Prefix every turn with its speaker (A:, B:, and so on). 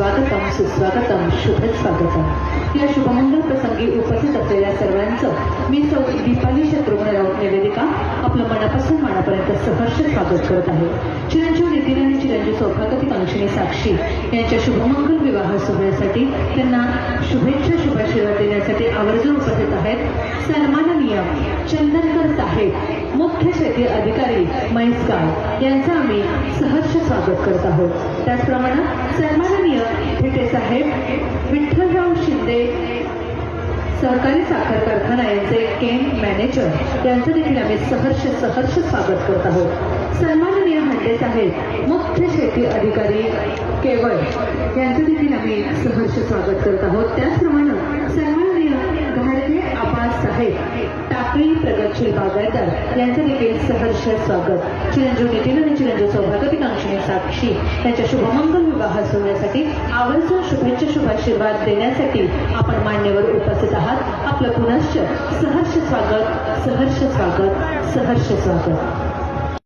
A: स्वागतम सुस्वागतम शुभ स्वागतम। या शुभमंगल प्रसंगी उपस्थित असलेल्या सर्वांचं मी सौ दीपाली शत्रुघ्न राऊत निवेदिका आपलं मनापासून मनापर्यंत सहर्ष स्वागत करत आहे। चिरंजीव नितीन आणि चिरंजीव सौभाग्यवती साक्षी यांच्या शुभमंगल विवाह सोहळ्यासाठी त्यांना शुभेच्छा शुभाशीर्वाद देण्यासाठी आवर्जून उपस्थित आहेत सन्माननीय चंदनकर साहेब मुख्य शेती अधिकारी म्हैसगाव यांचं आम्ही सहर्ष स्वागत करत आहोत। त्याचप्रमाणे सन्माननीय ठेके साहेब विठ्ठलराव शिंदे सहकारी साखर कारखाना यांचे केम मॅनेजर यांचं देखील आम्ही सहर्ष स्वागत करत आहोत। सन्माननीय हंडे साहेब मुख्य शेती अधिकारी केवळ यांचं देखील आम्ही सहर्ष स्वागत करत आहोत। त्याचप्रमाणे सन्माननीय घाडगे आबास साहेब टाकळी प्रगतशील बागायतदार यांचं देखील सहर्ष स्वागत। चिरंजीव नितीन आणि चिरंजीव सौभाग्यवती साक्षी यांच्या शुभमंगल विवाह सोहळ्यासाठी आवर्जून शुभेच्छा शुभाशीर्वाद देण्यासाठी आपण मान्यवर उपस्थित आहात। आपलं पुनश्च सहर्ष स्वागत।